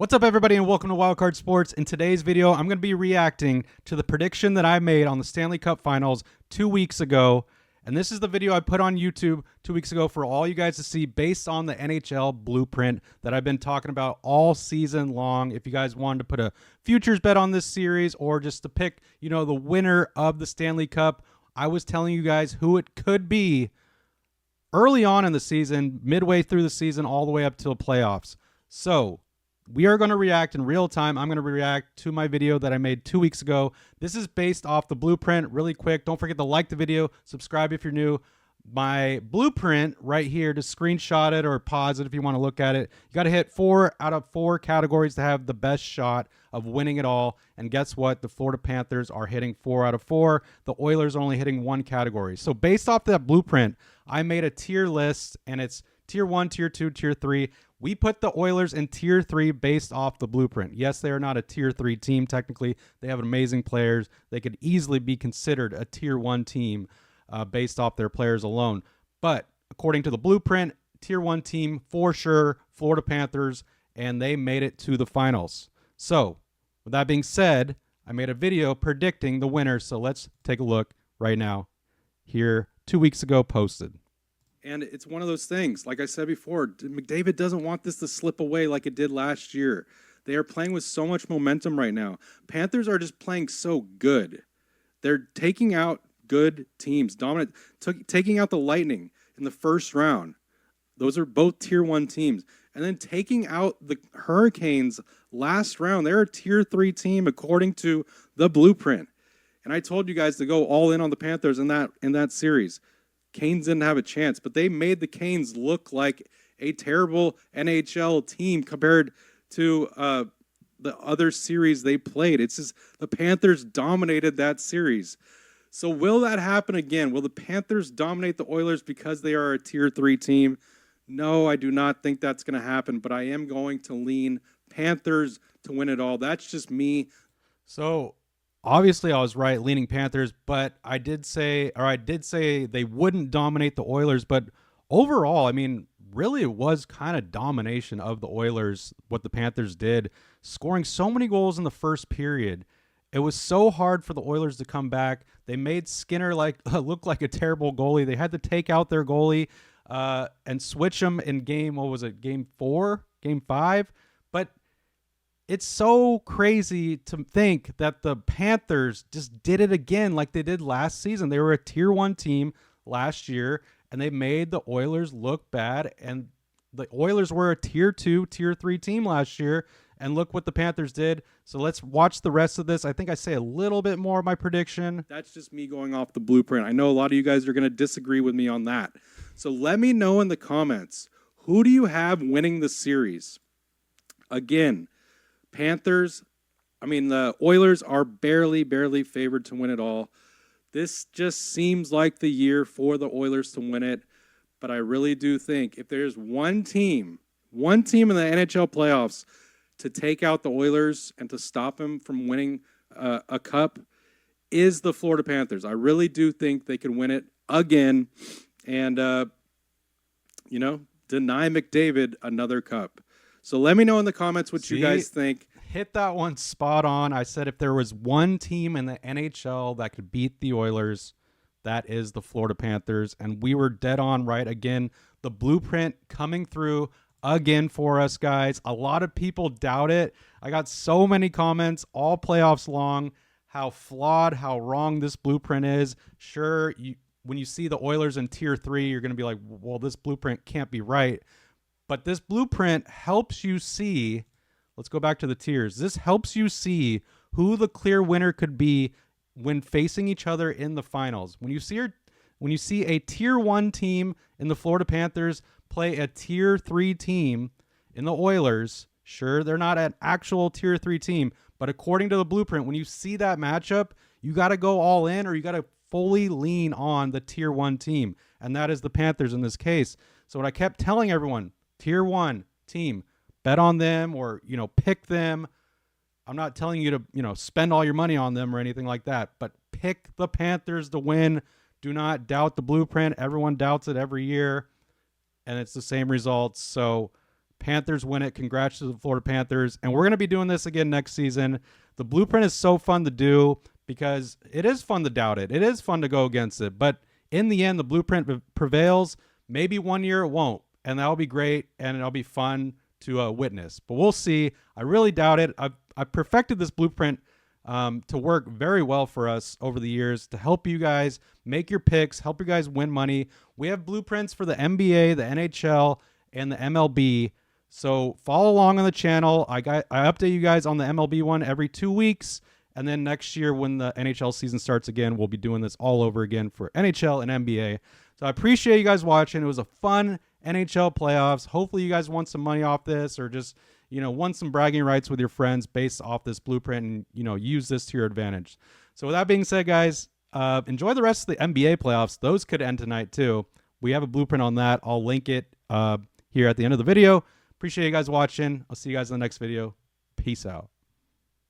What's up, everybody, and welcome to Wildcard Sports. In today's video, I'm going to be reacting to the prediction that I made on the Stanley Cup Finals 2 weeks ago. And this is the video I put on YouTube 2 weeks ago for all you guys to see based on the NHL blueprint that I've been talking about all season long. If you guys wanted to put a futures bet on this series or just to pick, the winner of the Stanley Cup, I was telling you guys who it could be early on in the season, midway through the season, all the way up to the playoffs. So we are going to react in real time. I'm going to react to my video that I made 2 weeks ago. This is based off the blueprint. Really quick, don't forget to like the video, subscribe if you're new. My blueprint right here, to screenshot it or pause it if you want to look at it. You got to hit 4 out of 4 categories to have the best shot of winning it all. And guess what? The Florida Panthers are hitting 4 out of 4. The Oilers are only hitting 1 category. So based off that blueprint, I made a tier list, and it's tier 1, tier 2, tier 3. We put the Oilers in tier 3 based off the blueprint. Yes, they are not a tier 3 team technically. They have amazing players. They could easily be considered a tier 1 team based off their players alone. But according to the blueprint, tier 1 team for sure, Florida Panthers, and they made it to the finals. So with that being said, I made a video predicting the winner. So let's take a look right now. Here, 2 weeks ago posted. And it's one of those things, like I said before, McDavid doesn't want this to slip away like it did last year. They are playing with so much momentum right now. Panthers are just playing so good. They're taking out good teams, dominant, taking out the Lightning in the first round. Those are both tier 1 teams. And then taking out the Hurricanes last round. They're a tier 3 team according to the blueprint. And I told you guys to go all in on the Panthers in that series. Canes didn't have a chance, but they made the Canes look like a terrible NHL team compared to the other series they played. It's just the Panthers dominated that series. So will that happen again? Will the Panthers dominate the Oilers because they are a tier 3 team? No, I do not think that's going to happen, but I am going to lean Panthers to win it all. That's just me. So obviously, I was right, leaning Panthers, but I did say they wouldn't dominate the Oilers. But overall, I mean, really, it was kind of domination of the Oilers, what the Panthers did, scoring so many goals in the first period. It was so hard for the Oilers to come back. They made Skinner look like a terrible goalie. They had to take out their goalie and switch him in game 4, game 5. But it's so crazy to think that the Panthers just did it again like they did last season. They were a tier 1 team last year, and they made the Oilers look bad. And the Oilers were a tier 2, tier 3 team last year, and look what the Panthers did. So let's watch the rest of this. I think I say a little bit more of my prediction. That's just me going off the blueprint. I know a lot of you guys are going to disagree with me on that. So let me know in the comments, who do you have winning the series? Again, the Oilers are barely favored to win it all. This just seems like the year for the Oilers to win it. But I really do think if there's one team in the NHL playoffs to take out the Oilers and to stop them from winning a cup, is the Florida Panthers. I really do think they can win it again and, deny McDavid another cup. So let me know in the comments what you guys think. Hit that one spot on. I said if there was one team in the NHL that could beat the Oilers, that is the Florida Panthers. And we were dead on right again. The blueprint coming through again for us, guys. A lot of people doubt it. I got so many comments all playoffs long, how flawed, how wrong this blueprint is. Sure, when you see the Oilers in tier 3, you're going to be like, well, this blueprint can't be right. But this blueprint helps you see, let's go back to the tiers. This helps you see who the clear winner could be when facing each other in the finals. When you see a tier 1 team in the Florida Panthers play a tier 3 team in the Oilers, sure, they're not an actual tier 3 team, but according to the blueprint, when you see that matchup, you got to go all in or you got to fully lean on the tier 1 team, and that is the Panthers in this case. So what I kept telling everyone, tier 1 team, bet on them or, pick them. I'm not telling you to, spend all your money on them or anything like that, but pick the Panthers to win. Do not doubt the blueprint. Everyone doubts it every year, and it's the same results. So Panthers win it. Congrats to the Florida Panthers. And we're going to be doing this again next season. The blueprint is so fun to do because it is fun to doubt it. It is fun to go against it. But in the end, the blueprint prevails. Maybe one year it won't. And that'll be great. And it'll be fun to witness. But we'll see. I really doubt it. I've perfected this blueprint to work very well for us over the years to help you guys make your picks, help you guys win money. We have blueprints for the NBA, the NHL, and the MLB. So follow along on the channel. I update you guys on the MLB one every 2 weeks. And then next year when the NHL season starts again, we'll be doing this all over again for NHL and NBA. So I appreciate you guys watching. It was a fun NHL playoffs. Hopefully you guys won some money off this or just, won some bragging rights with your friends based off this blueprint and, use this to your advantage. So with that being said, guys, enjoy the rest of the NBA playoffs. Those could end tonight too. We have a blueprint on that. I'll link it here at the end of the video. Appreciate you guys watching. I'll see you guys in the next video. Peace out.